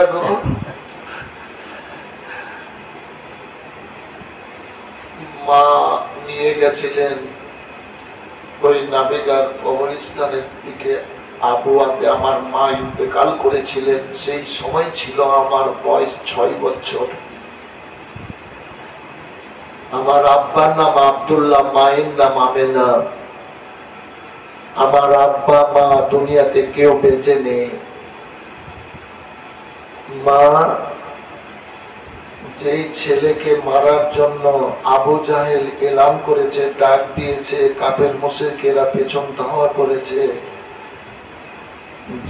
না গো, মা নিয়ে গেছিলেন ওই নাবিগার কবরস্থানের দিকে। আবুয়াতে আমার মা ইন্তেকাল করেছিলেন। সেই সময় ছিল আমার বয়স 6 বছর। আমার আব্বার নাম আব্দুল্লাহ, মায়ের নাম আমেনা। আমার আব্বা মা দুনিয়াতে কেউ বেঁচে নেই। মা যেই ছেলেকে মারার জন্য আবু জাহেল এলান করেছে, ডাক দিয়েছে, কাফের মুশরিকেরা পেছন ধাওয়া করেছে,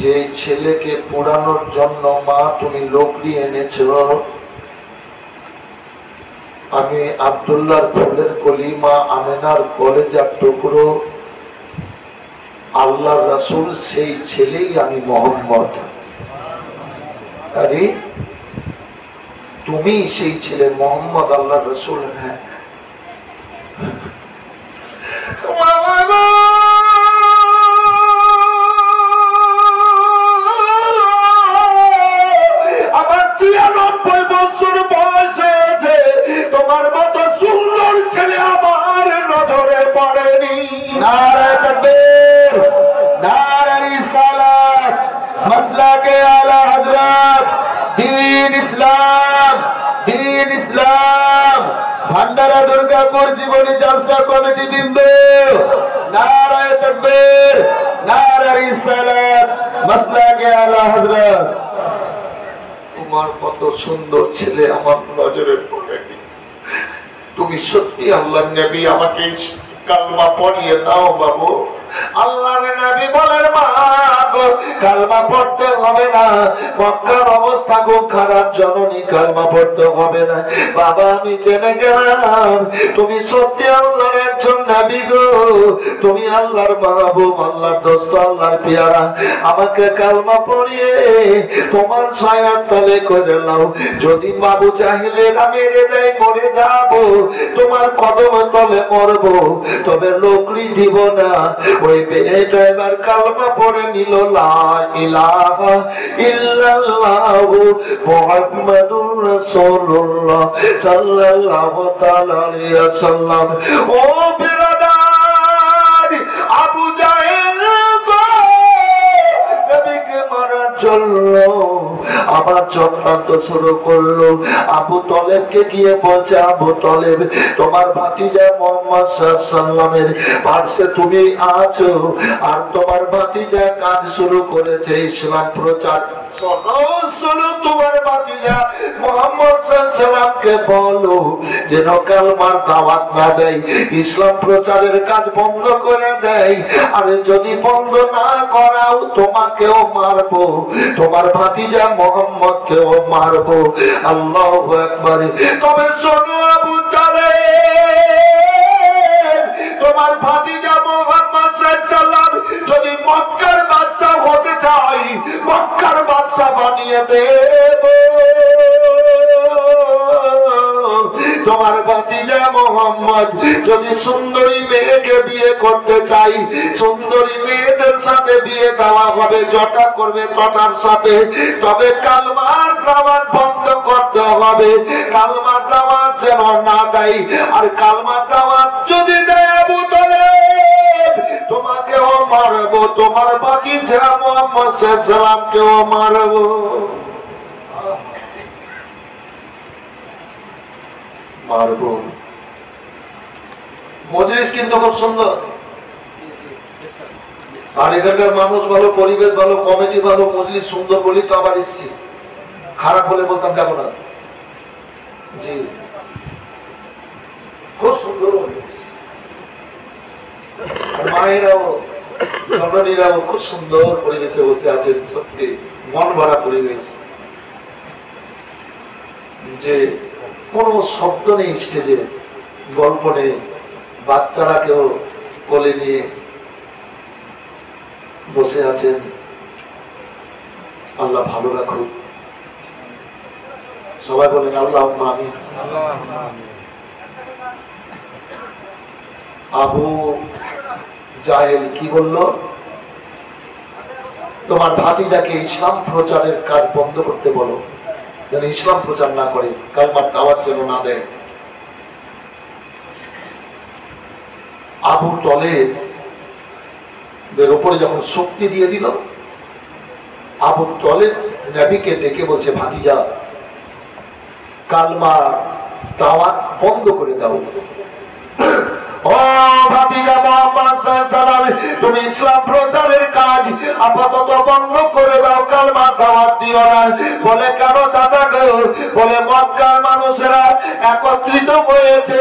যে ছেলেকে পোড়ানোর জন্য মা তুমি লোকড়ি এনেছো, আমি আব্দুল্লাহর ফুলের কলি, মা আমেনার কলেজার টুকরো, আল্লাহর রাসূল, সেই ছেলেই আমি মোহাম্মদ। আরে তুমি সেই ছেলে মোহাম্মদ, আল্লাহর রাসূল। হ্যাঁ আমার 96 বছর বয়স হয়েছে, তোমার মতো সুন্দর ছেলে আমার নজরে পড়েনি। নারে তাকবীর, নারে রিসালাত, মাসলাকে আলা হযরত, দ্বীন ইসলাম, দ্বীন ইসলাম। ভান্ডারা দুর্গাপুর জীবনী জলসা কমিটি বৃন্দ, নারে তাকবীর, নারে রিসালাত, মাসলাকে আলা হযরত। তোমার মতো সুন্দর ছেলে আমার নজরে পড়েনি। তুমি সত্যি আল্লাহর নবী, আমাকে কালমা পড়িয়ে দাও বাবু। আল্লাহর নবী বলেন, মা গো কালমা পড়তে হবে না, মক্কার অবস্থা খুব খারাপ, জননী কালমা পড়তে হবে না। বাবা আমি জেনে গেলাম তুমি সত্যি আল্লাহর একজন নবী গো, তুমি আল্লাহর মাহবুব, আল্লাহর দোস্ত, আল্লাহর পেয়ারা। আমাকে কালমা পড়িয়ে তোমার ছায়ার তলে করে নাও। যদি আবু জাহেলেরা মেরে যায় মরে যাব, তোমার কদম তলে মরবো, তবে লোকড়ি দিব না। ওই মেয়েটা এবার কালমা পড়ে নিল, লা ইলাহা ইল্লাল্লাহু মুহাম্মাদুর রাসূলুল্লাহ সাল্লাল্লাহু তাআলা আলাইহি ওয়াসাল্লাম। ও বিরাদার, আবু জাহেল গো নবীকে মারার জন্য আবার চক্রান্ত শুরু করলো। আবু তলেবকে গিয়ে বলছে, আবু তলেব তোমার ভাতিজা মুহাম্মদ সাল্লাল্লাহু আলাইহি ওয়াসাল্লামের পাশে তুমি আছো, আর তোমার ভাতিজা কাজ শুরু করেছে ইসলাম প্রচার। শোনো তোমার ভাতিজা মুহাম্মদ সাল্লাল্লাহু আলাইহি ওয়াসাল্লামকে বলো যেন কালমার দাওয়াত না দেয়, ইসলাম প্রচারের কাজ বন্ধ করে দেয়। আর যদি বন্ধ না করাও তোমাকেও মারবো, তোমার ভাতিজা মুহাম্মদকেও মারবো। আল্লাহু আকবার। তবে শোনো আবু তালেব, তোমার ভাতিজা মুহাম্মদ সাল্লাল্লাহু আলাইহি ওয়াসাল্লাম যদি মক্কার বাদশা হতে চায়, মক্কার বাদশা বানিয়ে দেব। তোমার ভাতিজা মুহাম্মদ যদি সুন্দরী মেয়েকে বিয়ে করতে চাই, সুন্দরী মেয়েদের সাথে বিয়ে দেওয়া হবে, জটা করবে জটার সাথে। তবে কালমার দাওয়াত বন্ধ করতে হবে, কালমার দাওয়াত যেন না দেয়। আর কালমার দাওয়াত যদি দেয় আবু তালেব, তোমাকেও মারবো, তোমার ভাতিজা মুহাম্মদ সাল্লাল্লাহু আলাইহি ওয়াসাল্লামকেও মারবো। মারবো। মজলিস কিন্তু খুব সুন্দর, আর এখানকার মানুষ ভালো, পরিবেশ ভালো, কমিটি ভালো, মজলিস সুন্দর বলি তো আবার এসছি। খারাপ হলে বলতাম কেমন না। জি খুব সুন্দর মায়েরাও জননীরাও খুব সুন্দর পরিবেশে বসে আছেন। সত্যি মন ভরা পরিবেশ, যে কোনো শব্দ নেই স্টেজে, গল্প নেই, বাচ্চারা কেউ কোলে নিয়ে বসে আছেন। আল্লাহ ভালো রাখুন, সবাই বলেন আল্লাহুম্মা আমিন। আবু জাহেল কি বলল? তোমার ভাতিজাকে ইসলাম প্রচারের কাজ বন্ধ করতে বলো, যেন ইসলাম প্রচার না করে, কালমার দাওয়াত যেন না দেয়। আবু তলেবের উপরে যখন শক্তি দিয়ে দিল, আবু তলেব নবীকে ডেকে বলছে, ভাতিজা কালমার দাওয়াত বন্ধ করে দাও। ও ভাতিজা মুহাম্মদ সাল্লাল্লাহু আলাইহি ওয়াসাল্লাম, তুমি ইসলাম প্রচারের কাজ আপাতত বন্ধ করে দাও, কালমার দাওয়াত দিও না। বলে কেন চাচা গো? বলে মক্কার মানুষেরা একত্রিত হয়েছে,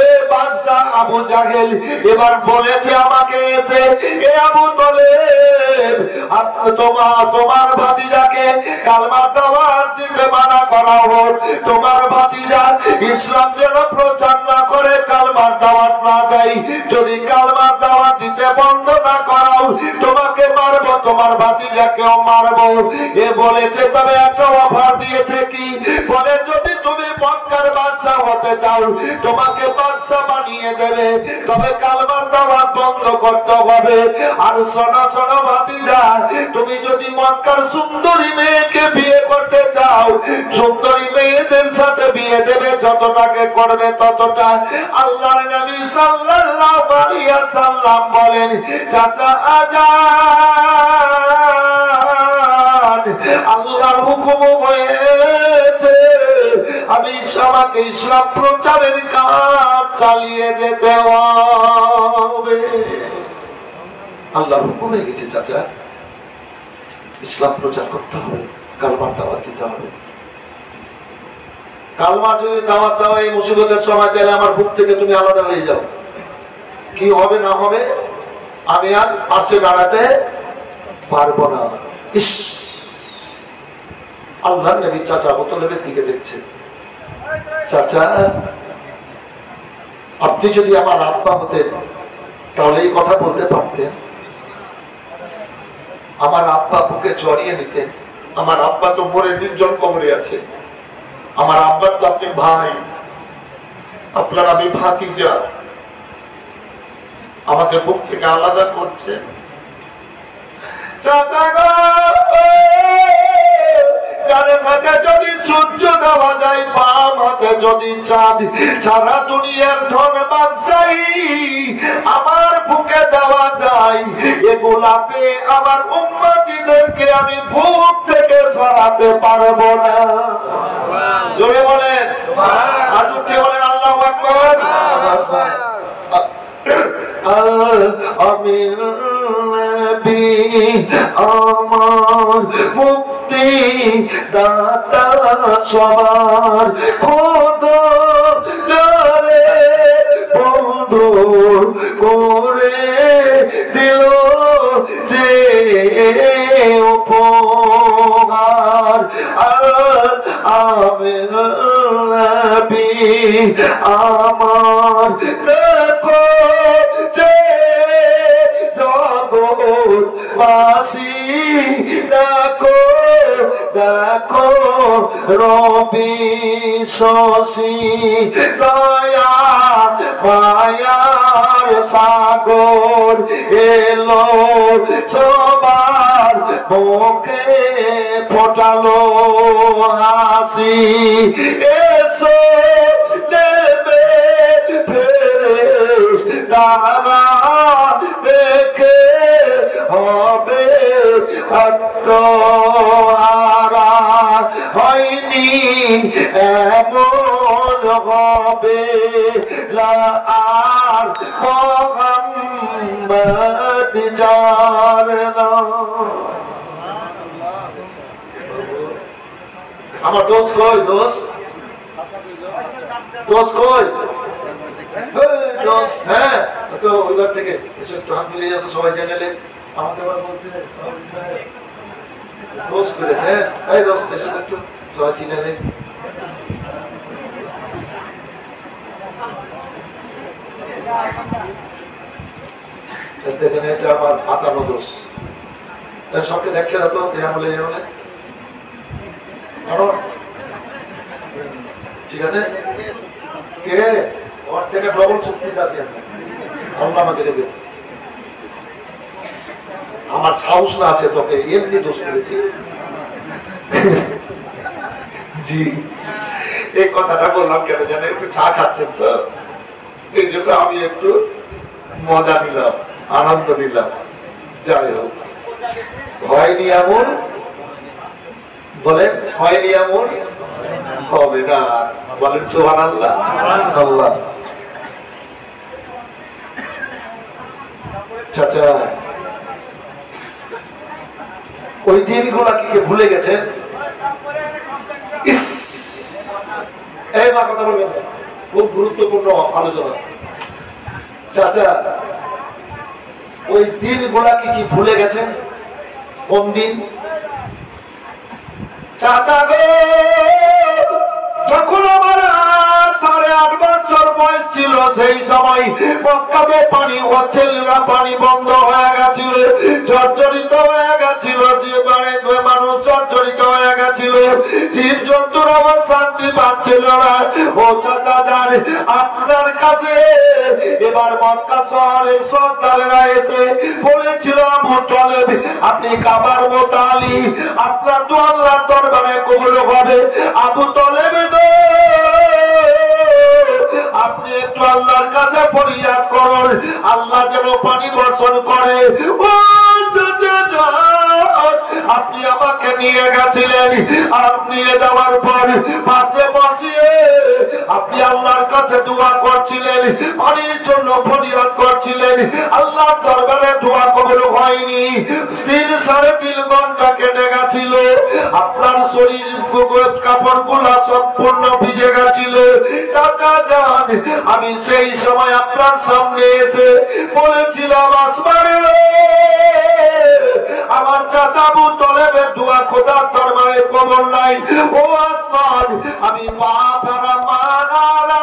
এ বাদশা আবু জাহেল এবার বলেছে আমাকে এসে, এ আবু তলেব তোমার ভাতিজাকে কালমার দাওয়াত দিতে মানা করা হোক, তোমার ভাতিজা ইসলাম যেন প্রচার না করে, কালমার দাওয়াত না দেয়। যদি কালমার দাওয়াত দিতে বন্ধ না করাও, তোমাকে মারবো, তোমার ভাতিজাকেও মারবো। এ বলেছে, তবে একটা অফার দিয়েছে, কি বলে, যদি তুমি মক্কার বাদশা হতে চাও, তোমাকে বাদশা বানিয়ে দেবে, তবে কালমার দাওয়াত বন্ধ করতে হবে। আর শোনো শোনো ভাতিজা, তুমি যদি মক্কার সুন্দরী মেয়েকে বিয়ে করতে চাও, সুন্দরী মেয়েদের সাথে বিয়ে দেবে, যতটাকে করবে ততটা। আল্লাহর নবী সাল্লাল্লাহু আলাইহি ওয়াসাল্লাম বলেন, চাচা আজান, আল্লাহর হুকুম হয়েছে, আমি আমাকে ইসলাম প্রচারের কাজ চালিয়ে যেতে হবে। আল্লাহর হুকুম হয়ে গেছে চাচা, ইসলাম প্রচার করতে হবে, কালমার দাওয়াত দিতে হবে। কালমার যদি দাওয়াত দাও এই মুসিবতের সময়, তাহলে আমার বুক থেকে তুমি আলাদা হয়ে যাও। কি হবে না হবে আমি আর পাশে দাঁড়াতে পারবো না। ইস, আল্লাহর নবী চাচা আবু তলেবের দিকে দেখছে, চাচা আপনি যদি আমার আব্বা হতেন তাহলে এই কথা বলতে পারতেন, আমার আব্বা বুকে জড়িয়ে নিতেন। আমার আব্বা তো মরে নির্জন কবরে আছে, আমার আব্বার তো আপনি ভাই, আপনার আমি ভাতিজা, আমাকে বুক থেকে আলাদা করছে। চাচা গো, ডান হাতে যদি সূর্য দেওয়া যায়, বাম হাতে যদি চাঁদ, সারা দুনিয়ার ধন বাদশাহী আমার বুকে দেওয়া যায়, এগুলা পেয়ে আমার উম্মতিদেরকে আমি বুক থেকে সরাতে পারবো না। জোরে বলেন, আর উঠে বলেন আল্লাহু আকবার। আমিন নবী আমার মুক্তি দাতা সবার, খোদা যারে বন্ধু করে দিল যে উপহার। আমিন নবী আমার দেখো যে জগৎবাসী, দেখো দেখো রবি শশী, দয়া মায়ার সাগর এলো, সবার মুখে ফোটালো হাসি। এসো নেমে ফেরেশতারা, দেখে হবে আত্মহারা, হয়নি এমন হবে না আর মুহাম্মদ যার নাম। আমার দোষ কই? দোষ দোষ কই? দোষ, হ্যাঁ তো ওইবার থেকে এসব ট্রাক মিলে যত সবাই চ্যানেলে আমাকে আবার বলতে দোষ করেছে। এই দোষ এসে একটু সবাই চিনে নেই। দেখেন এটা আমার পাতানো দোষ, সবকে দেখে দাও তো বলে ঠিক আছে। কে ওর থেকে ডবল শক্তি আছে, আল্লাহ আমাকে দেখেছে। আমার সাহস না আছে তোকে এমনি দোষ করেছি। জি, এই কথাটা বললাম কেন জানে, একটু চা খাচ্ছেন তো, এই জন্য আমি একটু মজা নিলাম, আনন্দ নিলাম। যাই হোক, হয়নি এমন বলেন, হয়নি এমন হবে না বলেন সুবহানাল্লাহ। আল্লাহ চাচা ওই দিনগুলা কি ভুলে গেছেন? এই মা কথা বলবেন, খুব গুরুত্বপূর্ণ আলোচনা। চাচা ওই দিনগুলা কি ভুলে গেছেন? কোন দিন? চাচা গো, যখন আমার 8.5 বছর বয়স ছিল, সেই সময় মক্কাতে পানি হচ্ছিল না, পানি বন্ধ হয়ে গেছিল, জর্জরিত হয়ে গেছিল, যে মানুষ জর্জরিত হয়ে গেছিল, জীব জন্তুর আবার শান্তি পাচ্ছিল না। ও চাচা যান, আপনার কাছে এবার মক্কা শহরের সর্দারেরা এসে বলেছিল, আবু তালেব আপনি কাবার মোতালি, আপনার তো আল্লাহর দরবারে কবুল হবে। আবু তালেব আপনি একটু আল্লাহর কাছে ফরিয়াদ করুন, আল্লাহ যেন পানি বর্ষণ করে। ও আপনি আমাকে নিয়ে গেছিলেন, আর নিয়ে যাওয়ার পর পাশে বসিয়ে আপনি আল্লাহর কাছে দোয়া করছিলেন, পানির জন্য ফরিয়াদ করছিলেন। আল্লাহর দরবারে দোয়া কবুল হয়নি। 3.5 ঘন্টা কেটে গেছিল, আপনার শরীর কাপড় গুলা সম্পূর্ণ ভিজে গেছিল। চাচা যান, আমি সেই সময় আপনার সামনে এসে বলেছিলাম, আসমানে আমার চাচা আবু তালেবের দোয়া খোদার দরবারে কবুল নাই। ও আসমান, আমি বাপ আর মানারা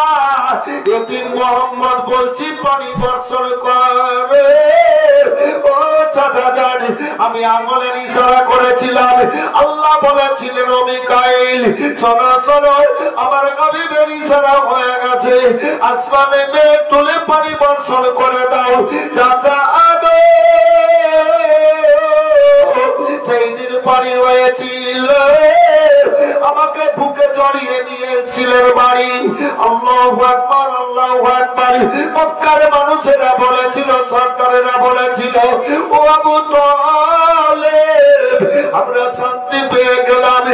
এতিম মোহাম্মদ বলছি, পানি বর্ষণ করে। ও চাচা যান, আমি আঙ্গুলের ইশারা করেছিলাম, আল্লাহ বলেছিলেন, ও মিকাইল শোনো শোনো, আমার হাবিবের ইশারা হয়ে গেছে, আসমানে মেঘ তুলে পানি বর্ষণ করে দাও। চাচা আদো সেই দিন পানি হয়েছিল, আমাকে বুকে জড়িয়ে নিয়ে এসেছিলেন বাড়ি। আল্লাহু আকবার, আল্লাহু আকবার। মক্কার মানুষেরা বলেছিল, সরদারেরা বলেছিল, ও আবু তালেব আমরা শান্তি পেয়ে গেলাম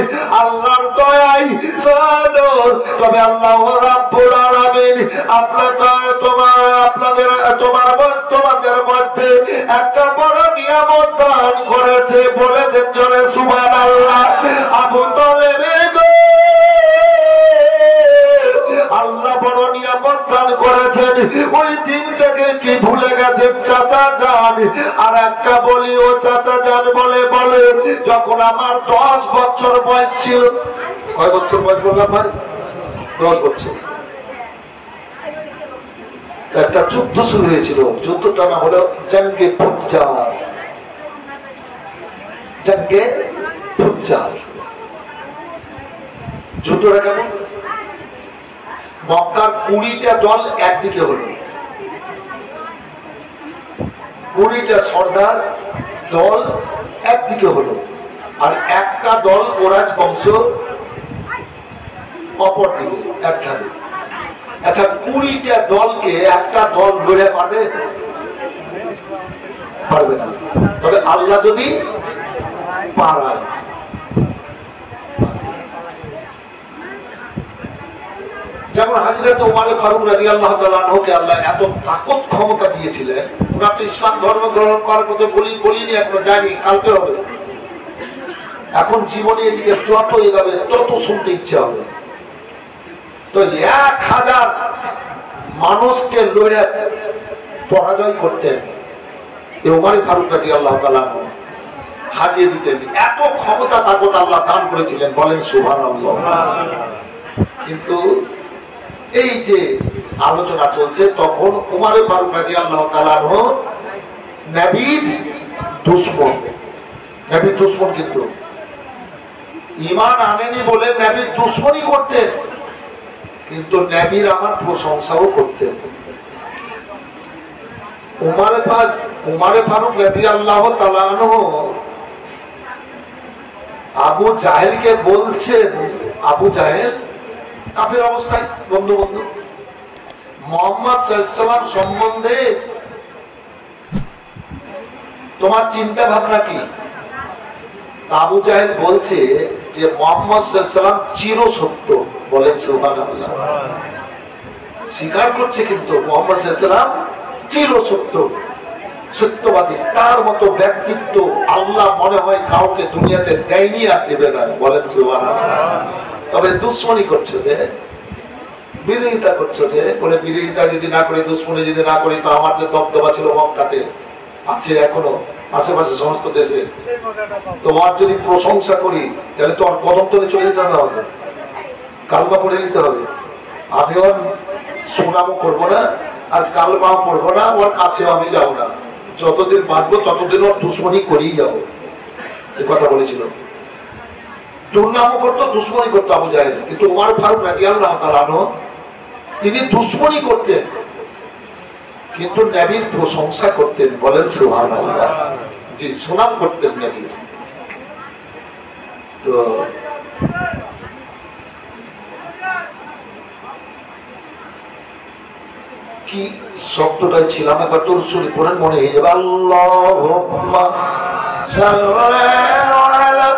আল্লাহর দয়ায়। তবে আল্লাহ রাব্বুল আলামিন তোমাদের মধ্যে একটা বড় নিয়ামত দান করেছে, বলে দেন জোরে সুবহানাল্লাহ। আবু তালেব আল্লাহ বড় নিয়ামত দান করেছেন, ওই দিনটাকে কি ভুলে গেছেন চাচা যান? আর একটা বলি, ও চাচা যান বলে বলে, যখন আমার 10 বছর বয়স ছিল, কয় বছর বয়স বললাম ভাই? 10 বছর। একটা যুদ্ধ শুরু হয়েছিল, যুদ্ধটা না হলো জঙ্গে ফুজ্জার। জঙ্গে ফুজ্জার যুদ্ধটা কেমন? মক্কার 20টা দল একদিকে হলো, 20টা সর্দার দল একদিকে হলো, আর একটা দল কোরাইশ বংশ অপর দিকে একখানে। আচ্ছা, 20টা দলকে একটা দল লড়ে পারবে? পারবে না। তবে আল্লাহ যদি পারায়, যেমন হযরত ওমর ফারুক রাদিয়াল্লাহু তাআলা আনহুকে আল্লাহ এত তাকত ক্ষমতা দিয়েছিলেন, ওরা তো ইসলাম ধর্ম গ্রহণ করার কথা বলিনি, এখনো যায়নি, কালকে হবে। এখন জীবনে এদিকে যত এগাবে তত শুনতে ইচ্ছে হবে। তো 1000 মানুষকে লড়ে পরাজয় করতেন ওমর ফারুক রাদিয়াল্লাহু তাআলা আনহু, হারিয়ে দিতেন। এত ক্ষমতা তাকত আল্লাহ দান করেছিলেন, বলেন সুবহানাল্লাহ। কিন্তু এই যে আলোচনা চলছে, তখন ওমর ফারুক রাদিয়াল্লাহু তাআলা আনহু নবীর দুশমন, নবীর দুশমন, কিন্তু ঈমান আনেনি বলে নবীর দুশমনি করতেন, কিন্তু নবীর আমার প্রশংসাও করতেন। উমারে ফারুক রাদিয়াল্লাহু তাআলা আনহু আবু জাহেলকে বলছেন, আবু জাহেল কাফের অবস্থায়, বন্ধু মুহাম্মদ সাল্লাল্লাহু আলাইহি ওয়াসাল্লাম সম্বন্ধে তোমার চিন্তা ভাবনা কি? আবু জাহেল বলছে যে মুহাম্মদ সাল্লাল্লাহু আলাইহি ওয়াসাল্লাম চির সত্য। বলেন সুবহানাল্লাহ। স্বীকার করছে কিন্তু মুহাম্মদ সাল্লাল্লাহু আলাইহি ওয়াসাল্লাম চির সত্য, সত্যবাদী। তার মতো ব্যক্তিত্ব আল্লাহ মনে হয় কাউকে দুনিয়াতে দেয়নি, আর দেবে না। বলেন সুবহানাল্লাহ। তবে দুশ্মনী করছো যে, বিরোধিতা করছো যে, বলে বিরোধিতা যদি না করি, দুশ্মনী যদি না করি, তো আমার যে দবদবা ছিল মক্কাতে আছে, এখনো আশেপাশে সমস্ত দেশে, তোমার যদি প্রশংসা করি তাহলে তো আর কদম তলে চলে যেতে হবে, আমাকে কালমা পড়ে নিতে হবে। আমি ওর সুনামও করবো না, আর কালমাও পড়বো না, ওর কাছেও আমি যাবো না। যতদিন বাঁচবো ততদিন ওর দুশ্মনী করেই যাবো, এই কথা বলেছিল। দুর্নামও করতো, দুশ্মনী করতো আবু জাহেল। কিন্তু উমর ফারুক রাদিয়াল্লাহু তাআলা আনহু তিনি দুশ্মনী করতেন কিন্তু নবীর প্রশংসা করতেন। বলেন সুবহানাল্লাহ। জি, সুনাম করতেন নবীর। তো কি শব্দটাই ছিলাম, একবার তোর সুরি পড়েন, মনে হয়ে যাবে। আল্লাহুম্মা সাল্লি আলা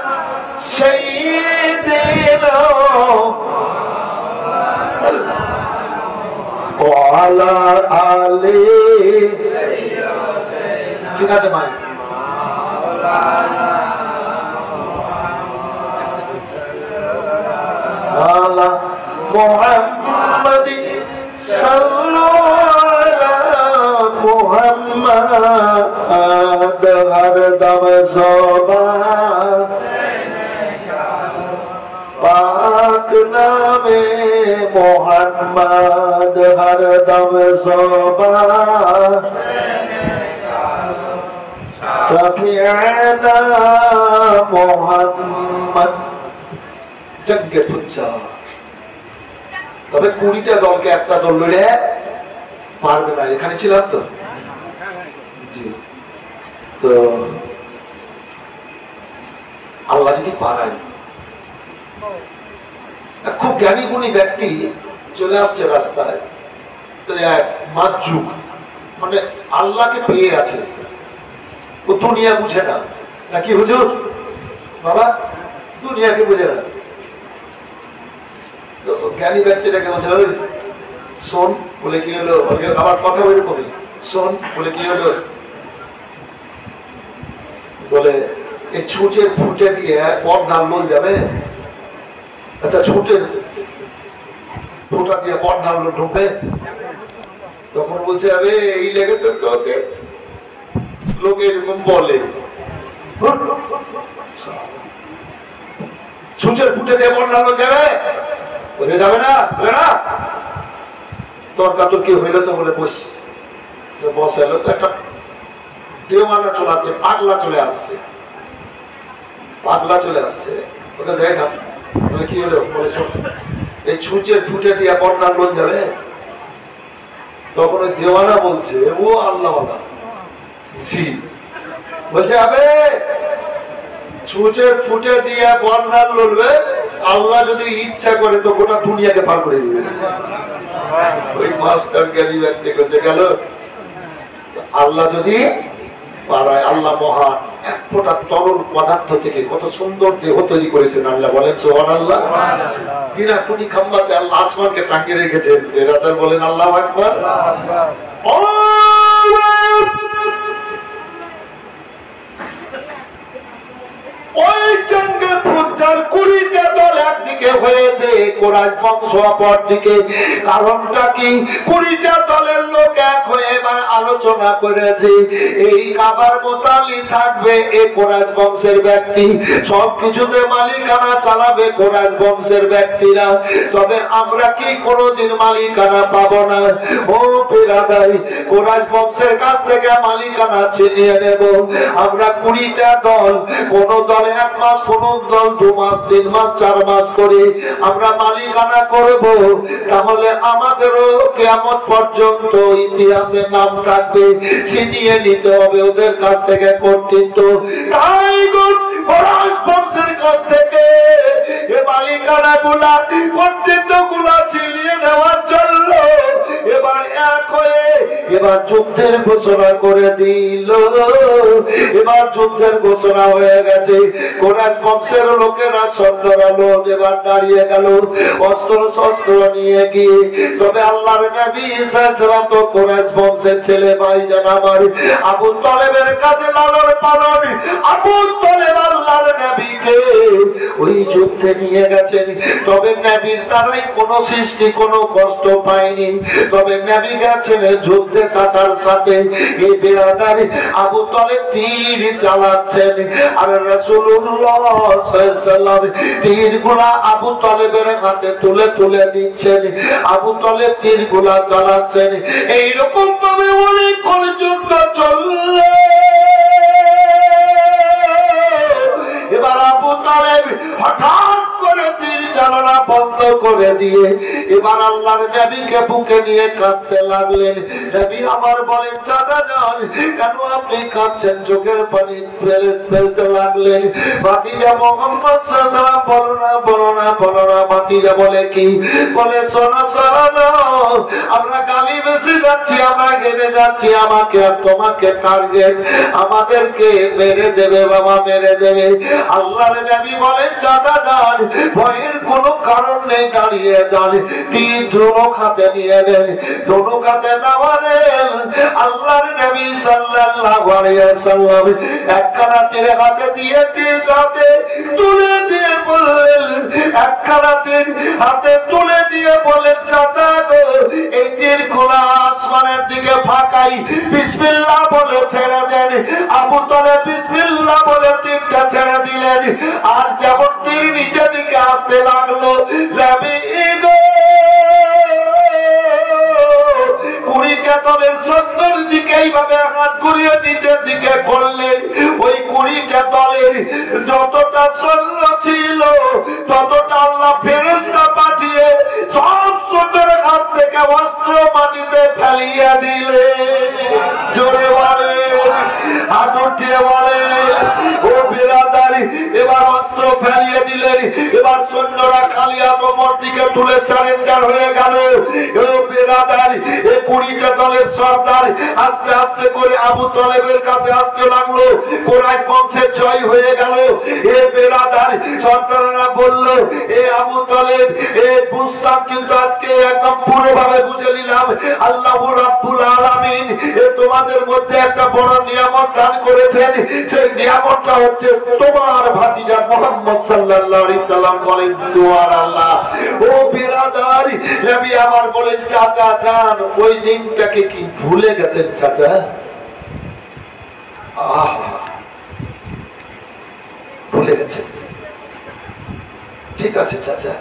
সাইয়্যিদিনা ওয়া আলা আলি। ঠিক আছে ভাই। আলা মুহাম্মাদিন সাল্লাল্লাহু মুহাম্মাদ হরদম সোবা পাক নামে মুহাম্মাদ হরদম সোবা সফিয়ানা মুহাম্মদ জগ্গে পুচ্ছা। তবে 20টা দলকে একটা দল লড়ে পারবে না। এখানে ছিলাম তো, জি। তো আল্লাহ যদি পারায়, খুব জ্ঞানী গুণী ব্যক্তি চলে আসছে রাস্তায়, তো এক মাজুক, মানে আল্লাহকে পেয়ে আছে, ও দুনিয়া বুঝে না। নাকি হুজুর বাবা, দুনিয়াকে বুঝে না। তো জ্ঞানী ব্যক্তিটাকে বলছে, শোন। বলে কি হলো? আমার কথা ওইরকমই। শোন। বলে কি হলো? বলে এই ছুঁচের ফুটে দিয়ে বর্ধার লোল যাবে। আচ্ছা, ছুঁচের ফুটা দিয়ে বর্ধার লোল ঢুকবে? তখন বলছে, আরে এই লেগে তো তোকে লোকে এরকম বলে। ছুঁচের ফুটে দিয়ে বর্ধার লোল যাবে? বলে যাবে না, বলে না। তর্কাতর্কি হইলো তো, বলে বসাইলো তো, একটা দেওয়ানা চলে আসছে, পাগলা চলে আসছে, পাগলা চলে আসছে। ওটা যাই না। বলে কি হলো? বলে এই ছুঁচের ফুটে দিয়ে বন্যার লোন যাবে? তখন ওই দেওয়ানা বলছে, ও আল্লাহ, জি। বলছে, আবে ছুঁচের ফুটে দিয়ে বন্যার লড়বে, আল্লাহ যদি ইচ্ছা করে তো গোটা দুনিয়াকে পার করে দিবে। ওই মাস্টার জ্ঞানী ব্যক্তি করছে গেল, আল্লাহ যদি পারায়। আল্লাহ মহান। এক ফোঁটা তরল পদার্থ থেকে কত সুন্দর দেহ তৈরি করেছেন আল্লাহ। বলেন সুবহানাল্লাহ। বিনা খুঁটি খাম্বাতে আল্লাহ আসমানকে টাঙিয়ে রেখেছেন। এরা বলেন আল্লাহু আকবার। ওই জঙ্গে ফুটজার 20টা দল একদিকে হয়েছে, কোরাইশ বংশ অপর দিকে। কারণটা কি? 20টা দলের লোক এক হয়ে এবার আলোচনা করেছে, এই কাবার মোতালি থাকবে এই কোরাইশ বংশের ব্যক্তি, সবকিছুতে মালিকানা চালাবে কোরাইশ বংশের ব্যক্তিরা। তবে আমরা কি কোনোদিন মালিকানা পাবো না? ও বিরাদার, কোরাইশ বংশের কাছ থেকে মালিকানা ছিনিয়ে নেব আমরা। 20টা দল, কোন দল 1 মাস, কোন দল 2 মাস, 3 মাস, 4 মাস করে আমরা মালিকানা করব, তাহলে আমাদেরও কিয়ামত পর্যন্ত ইতিহাসে নাম থাকবে, ছিনিয়ে নিতে হবে ওদের কাছ থেকে কর্তৃত্ব। তাই বংশের কাছ থেকে এ মালিকানা গুলা কর্তৃত্ব গুলা ছিনিয়ে নেওয়ার জন্য এবার এক হয়ে এবার যুদ্ধের ঘোষণা করে দিল। এবার যুদ্ধের ঘোষণা হয়ে গেছে। কোরাইশ বংশের লোকেরা সন্ধ্যা লোক এবার দাঁড়িয়ে গেল অস্ত্র শস্ত্র নিয়ে গিয়ে। তবে আল্লাহর নবী ঈসা সালাম তো কোরাইশ বংশের ছেলে ভাইজান আমার আবু তালেবের কাছে লালন পালন। আবু তালেব আল্লাহর নবীকে ওই যুদ্ধে নিয়ে গেছেন। তবে নবীর দ্বারাই কোনো সৃষ্টি কোনো কষ্ট পায়নি। তবে নবী গেছেন যুদ্ধে চাচার সাথে। এই বেরাদারি আবু তালেব তীর চালাচ্ছেন আর রাসূলুল্লাহ সাল্লাল্লাহু আলাইহি ওয়াসাল্লাম তীরগুলা আবু তালেবের হাতে তুলে তুলে দিচ্ছেন। আবু তালেব তীরগুলা চালাচ্ছেন। এইরকম ভাবে অনেকক্ষণ যুদ্ধ চলল। এবার আবু তালেব হঠাৎ করে তীর চালনা বন্ধ করে দিয়ে এবার আল্লাহর নবীকে বুকে নিয়ে কাঁদতে লাগলেন। নবী আমার বলেন, চাচা যান, কেন আপনি কাঁদছেন? চোখের পানি ফেলতে লাগলেন। ভাতিজা মুহাম্মদ সাল্লাল্লাহু আলাইহি ওয়াসাল্লাম, বলো না বলো না বলো না। ভাতিজা বলে কি? বলে শোনো শোনো, আমরা গালি বেশি যাচ্ছি, আমরা গেড়ে যাচ্ছি, আমাকে আর তোমাকে টার্গেট, আমাদেরকে মেরে দেবে বাবা, মেরে দেবে। আল্লাহর নবী বলেন, চাচা যান, ভয়ের কোনো কারণ নেই, দাঁড়িয়ে যান। তীর দুনো হাতে নিয়ে নেন। দুনো হাতে নেওয়া নেন। আল্লাহর নবী সাল্লাল্লাহু আলাইহি ওয়াসাল্লাম একখানা তীর হাতে দিয়ে তীর হাতে তুলে দিয়ে বললেন, একখানা তীর হাতে তুলে দিয়ে বলেন, চাচা গো, এই তীর খোলা আসমানের দিকে ফাঁকাই বিসমিল্লাহ বলে ছেড়ে দেন। আবু তালেব বিসমিল্লাহ বলে তীরটা ছেড়ে দিলেন। আর যেমন তীর নিচের দিকে আসতে লাগলো, নবী গো 20টা দলের সৈন্যের দিকে এইভাবে হাত ঘুরিয়ে নিচের দিকে করলেন। ওই 20টা দলের যতটা সৈন্য ছিল ততটা আল্লাহ ফেরেশতা পাঠিয়ে সব সৈন্যের হাত থেকে অস্ত্র মাটিতে ফেলিয়ে দিলে। জোরে বলেন, হাত উঠিয়ে বলেন, ও বিরাদারি, এবার অস্ত্র ফেলিয়ে দিলেন। এবার সৈন্যরা খালি হাত ওপর দিকে তুলে সারেন্ডার হয়ে গেল। ও বিরাদারি, এই 20টা দলের সর্দার আস্তে আস্তে করে আবু তালেবের কাছে আসতে লাগলো। কোরাইশ বংশের জয় হয়ে গেল। এ বিরাদারি, সর্দাররা বলল, এ আবু তালেব, এ বুঝতাম, কিন্তু আজকে একদম পুরোভাবে বুঝে নিলাম আল্লাহ রাব্বুল আলামিন এ তোমাদের মধ্যে একটা বড় নিয়ামত দান করেছেন। সেই নিয়ামতটা হচ্ছে তোমার ভাতিজা মুহাম্মদ সাল্লাল্লাহু আলাইহি সাল্লাম। বলেন সুবহানাল্লাহ। ও বিরাদারি, নবী আমার বলেন, চাচা জান, ওই দিনটাকে কি ভুলে গেছেন চাচা? ভুলে গেছেন? ঠিক আছে চাচা,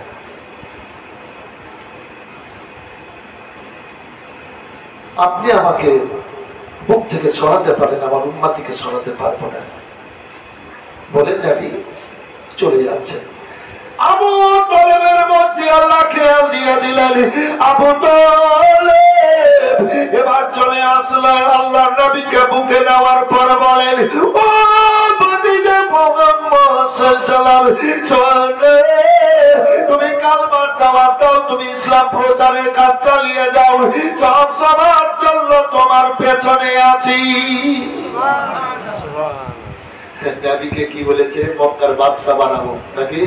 আপনি আমাকে বুক থেকে সরাতে পারেন, আমার উম্মতিকে সরাতে পারবো না। বলেন নবী, চলে যাচ্ছেন। আবু তালেবের মধ্যে আল্লাহ খেয়াল দিয়ে দিলেন। আবু তালেব এবার চলে আসলেন, আল্লাহ নবীকে বুকে নেওয়ার পর বলেন, ও ভাতিজা মুহাম্মদ সাল্লাল্লাহু আলাইহি ওয়াসাল্লাম, তুমি কালমার দাওয়াত দাও, তুমি ইসলাম প্রচারের কাজ চালিয়ে যাও, সব সবার জন্য তোমার পেছনে আছি। নবীকে কি বলেছে? মক্কার বাদশা বানাবো নাকি?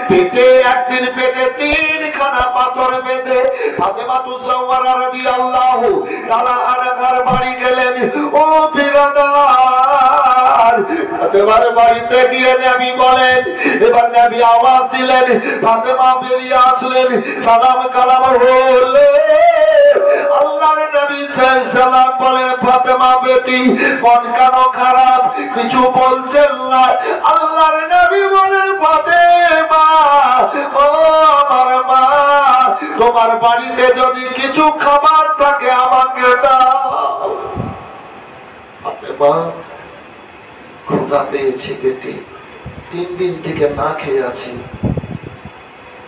পেটে একদিন পেটে 3খানা পাথর বেঁধে ফাতেমাতুজ জাওহরা রাদিয়াল্লাহু তাআলা আনহার বাড়ি গেলেন। ও বিরাদার, ফাতেমার বাড়িতে গিয়ে নবী বলেন, এবার নবী আওয়াজ দিলেন, ফাতেমা বেরিয়ে আসলেন, সালাম কালাম হলো। আল্লাহর নবী সাল্লাল্লাহু বলেন, ফাতেমা বেটি, মন কেন খারাপ? কিছু বলছেন না? আল্লাহর নবী বলেন, ফাতেমা, ও আমার মা, তোমার বাড়িতে যদি কিছু খাবার থাকে আমাকে দাও। ফাতেমা, ক্ষুধা পেয়েছে বেটি, 3 দিন থেকে না খেয়ে আছি,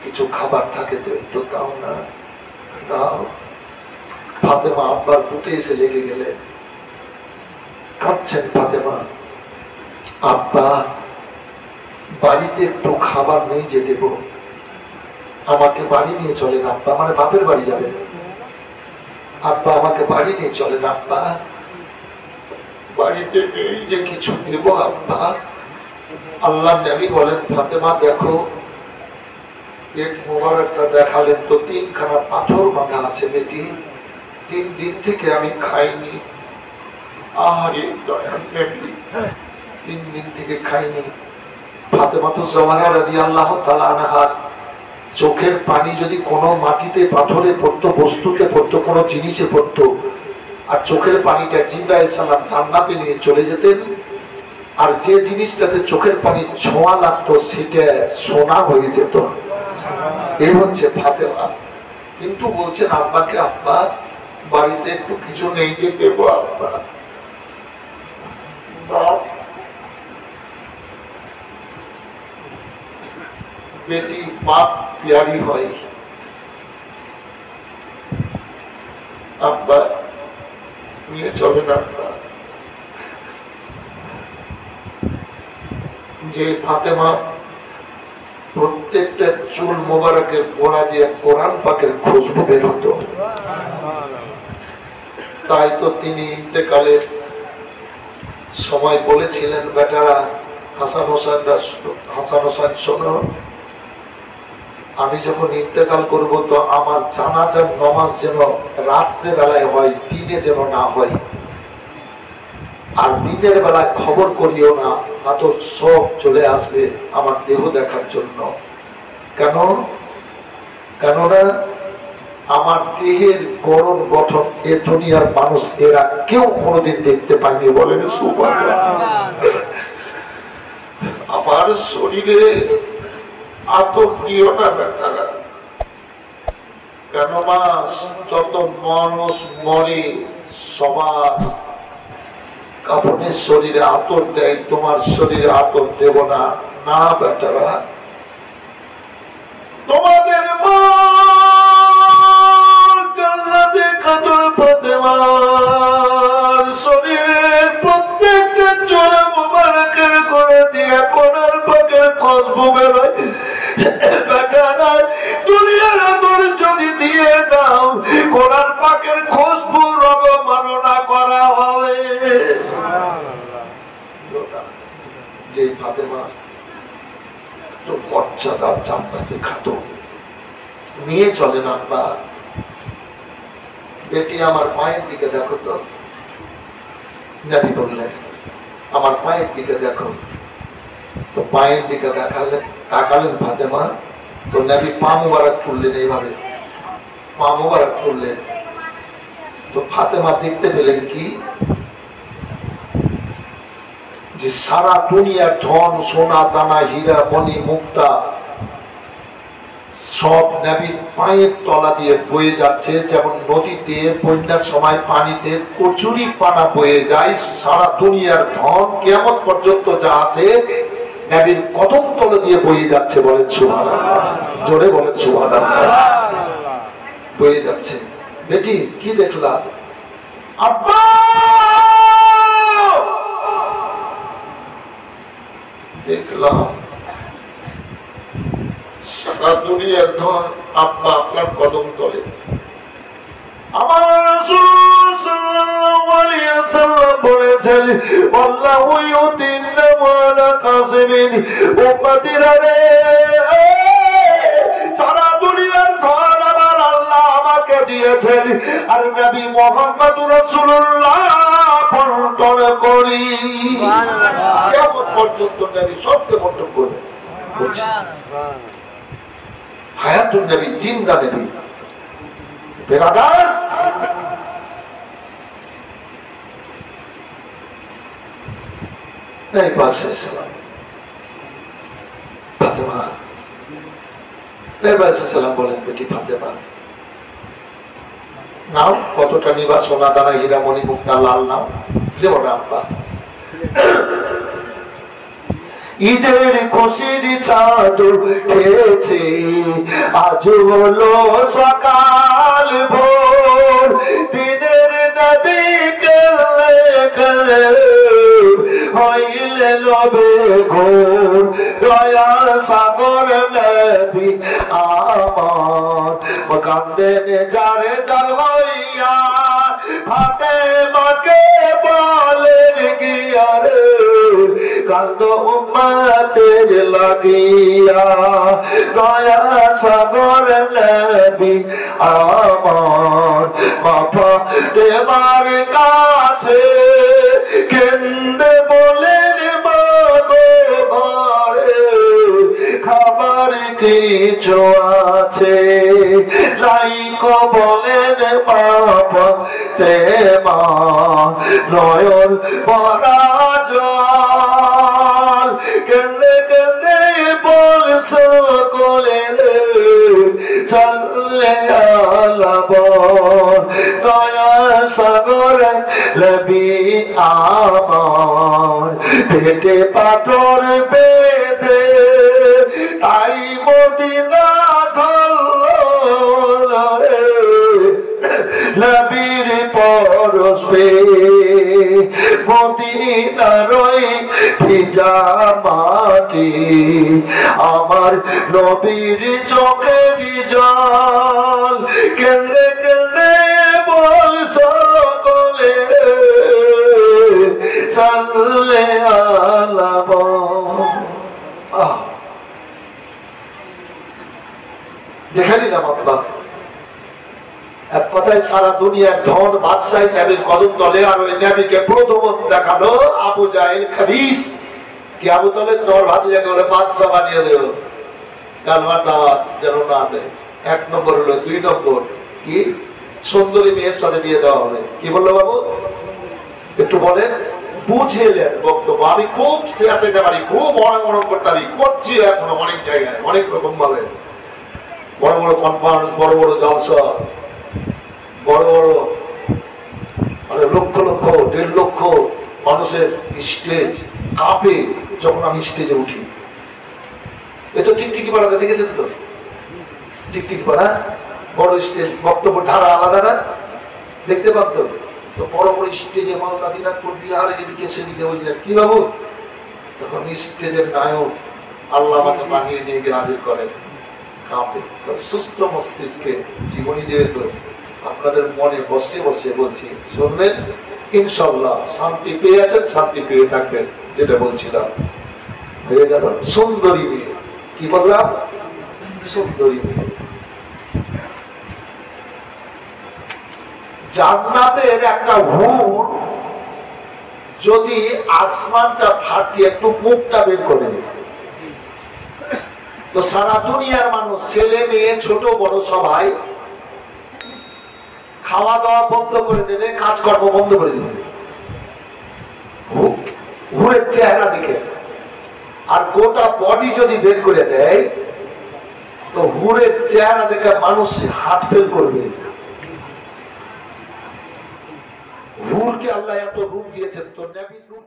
কিছু খাবার থাকে তো একটু দাও না, দাও। ফাতেমা আব্বার বুকে এসে লেগে গেলেন, কাঁদছেন ফাতেমা। আব্বা বাড়িতে একটু খাবার নেই যে দেব, আমাকে বাড়ি নিয়ে চলেন আব্বা। মানে বাপের বাড়ি যাবেন আব্বা, আমাকে বাড়ি নিয়ে চলেন আব্বা। বাড়িতে নেই যে কিছু দেব আব্বা। আল্লাহ নবী বলেন, ফাতেমা দেখো, পেট মোবারকটা দেখালেন তো 3খানা পাথর বাঁধা আছে বেটি, 3 দিন থেকে আমি খাইনি। আরে দয়ার নবী, 3 দিন থেকে খাইনি। ফাতেমা তো জাহরা রাদিয়াল্লাহু তাআলা আনহার চোখের পানি যদি কোনো মাটিতে, পাথরে পড়তো, বস্তুতে পড়তো, কোনো জিনিসে পড়তো, আর চোখের পানিটা জিবরাইল আলাইহিস সালাম জান্নাতে নিয়ে চলে যেতেন, আর যে জিনিসটাতে চোখের পানি ছোঁয়া লাগতো সেটা সোনা হয়ে যেত। এই হচ্ছে ফাতেমা। কিন্তু বলছেন আব্বাকে, আব্বা বাড়িতে একটু কিছু নেই যে দেবো আব্বা। বেটি বাপ প্যারি হয়। আব্বা নিয়ে চলে না। যে ফাতেমা প্রত্যেকটা চুল মোবারকের গোড়া দিয়ে কোরআন পাকের খুশবু বের হতো, তাই তো তিনি ইন্তেকালের সময় বলেছিলেন, বেটারা হাসান হোসেন শোনো, আমি যখন ইন্তেকাল করব তো আমার জানাজার নামাজ যেন রাত্রে বেলায় হয়, দিনে যেন না হয়। আর দিনের বেলায় খবর করিও না, না তো সব চলে আসবে আমার দেহ দেখার জন্য। কেননা আমার দেহের গড়ন গঠন এ দুনিয়ার মানুষ এরা কেউ কোনোদিন দেখতে পায়নি। বলেন সুবহানাল্লাহ। আমার শরীরে আতঙ্ক দিও না বেটারা, কেন মাস যত মানুষ মরে সবার কাপড়ের শরীরে আতর দেয়, তোমার শরীরে আতর দেব না। না বেটারা, তোমাদের মা জান্নাতে কাতর ফাতেমার শরীরের প্রত্যেকটা চোরা মোবারকের করে দিয়ে কোনার পাকের খুশবু বেরোয়। বেটারা দুনিয়ার আদর যদি দিয়ে দাও, কোরআন পাকের খুশবু অবমাননা করা হবে। যে ফাতেমা তো মর্যাদা জান্নাতে খাতো, নিয়ে চলেন আব্বা। বেটি আমার পায়ের দিকে দেখো তো। নবী বললেন, আমার পায়ের দিকে দেখো। তো পায়ের দিকে তাকালেন ফাতেমা, তো নবী পা মুবারক তুললেন, এইভাবে পা মুবারক তুললেন। তো ফাতেমা দেখতে পেলেন কি, যে সারা দুনিয়ার ধন সোনা দানা হীরা মণি মুক্তা সব নবীর পায়ের তলা দিয়ে বয়ে যাচ্ছে। যেমন নদীতে বন্যার সময় পানিতে কচুরি পানা বয়ে যায়, সারা দুনিয়ার ধন কিয়ামত পর্যন্ত যা আছে নবীর কদম তলে দিয়ে বয়ে যাচ্ছে। বলেন সুবহানাল্লাহ, জোরে বলেন সুবহানাল্লাহ। বয়ে যাচ্ছে। বেটি কি দেখলা? আব্বা দেখলাম সারা দুনিয়ার ধন আব্বা আপনার কদম তলে। আমার রাসূল সাল্লাল্লাহু আলাইহি ওয়াসাল্লাম বলেছেন, আল্লাহু ইউতিনা ওয়ালা কাসিমিন, উম্মতিরা রে, সারা দুনিয়ার ধন আমার আল্লাহ আমাকে দিয়েছেন, আর নবী মুহাম্মদুর রাসূলুল্লাহ বন্টন করি। কিয়ামত পর্যন্ত নবী সবকে বন্টন করবে। হায়াতুন নবী, জিন্দা নবী। বেরাদার, এই পাশে সালাম ফাতেমা, এই পাশে সালাম বলেন, বেটি ফাতেমা নাও, কতটা নিবা, সোনা দানা হীরা মণি মুক্তা লাল নাও, দেব না আব্বা। ঈদের খুশির চাঁদ উঠেছে, আজ হলো সকাল ভোর, দিনের নবী কালে কালে হইলে লবে ঘোর, দয়া সাগর নবী আমার কান্দেন যারে যার হইয়া, হাতে মাকে বলেন গিয়া রে কান্দ উম্মতের লাগিয়া, দয়া সাগর নবী আমার মাথা তোমার কাছে কেন্দে বলেন মাগো ঘরে খাবার কিছু আছে, রাইকো বলেন বাবা তেমা নয়ন পরাজল, কেন্দে কেন্দে বল সকলে চলে আলাব, দয়া সাগর নবী আমার পেটে পাথর বেঁধে তাই মদিনা ধরল রে, নবীর পরশ পেয়ে মদিনার ভিজা মাটি, আমার নবীর চোখের জল কেন্দে কেন্দে বল সকলে চলে আলাব। দেখে নিলাম আপনার এক কথায় সারা দুনিয়ার ধন বাদশাহী নবীর কদম তলে, আর ওই নবীকে প্রথম দেখালো আবু জাহেল খবিস, কি আবু তলের দর ভাতে যাকে বলে বাদশাহ বানিয়ে দেব, কালমার দাওয়াত যেন না দেয়। এক নম্বর হলো, দুই নম্বর কি সুন্দরী মেয়ের সাথে বিয়ে দেওয়া হবে। কি বললো বাবু একটু বলেন, বুঝেলেন বক্তব্য। আমি খুব চেঁচাইতে পারি, খুব অনেক করতে পারি, করছি এখনো অনেক জায়গায় অনেক রকম ভাবে, বড় বড় কনফারেন্স, বড় বড় জলসা, বড় বড় মানে লক্ষ লক্ষ 1.5 লক্ষ মানুষের স্টেজ কাঁপে যখন আমি স্টেজে উঠি। এ তো টিকটিকি পাড়াতে দেখেছেন তো, টিকটিকি পাড়া বড় স্টেজ, বক্তব্য ধারা আলাদা না, দেখতে পান তো। তো বড় বড় স্টেজে মালদা দিনাজপুর বিহার এদিকে সেদিকে বুঝলেন কি বাবু, তখন স্টেজের নায়ক আল্লাহ আমাকে বানিয়ে নিয়ে গিয়ে হাজির করেন, কাঁপে। সুস্থ মস্তিষ্কে জীবনী যেহেতু আপনাদের মনে বসে বসে বলছি, শুনবেন ইনশাআল্লাহ শান্তি পেয়ে আছেন, শান্তি পেয়ে থাকবেন। যেটা বলছিলাম হয়ে গেল সুন্দরী মেয়ে। কি বললাম? সুন্দরী মেয়ে। জান্নাতের একটা হুর যদি আসমানটা ফাটিয়ে একটু মুখটা বের করে দেবে, তো সারা দুনিয়ার মানুষ, ছেলে মেয়ে ছোট বড় সবাই খাওয়া দাওয়া বন্ধ করে দেবে, কাজকর্ম বন্ধ করে দেবে হুরের চেহারা দিকে। আর গোটা বডি যদি বের করে দেয়, তো হুরের চেহারা দেখে মানুষ হার্ট ফেল করবে। হুরকে আল্লাহ এত রূপ দিয়েছেন, তো নবীর রূপ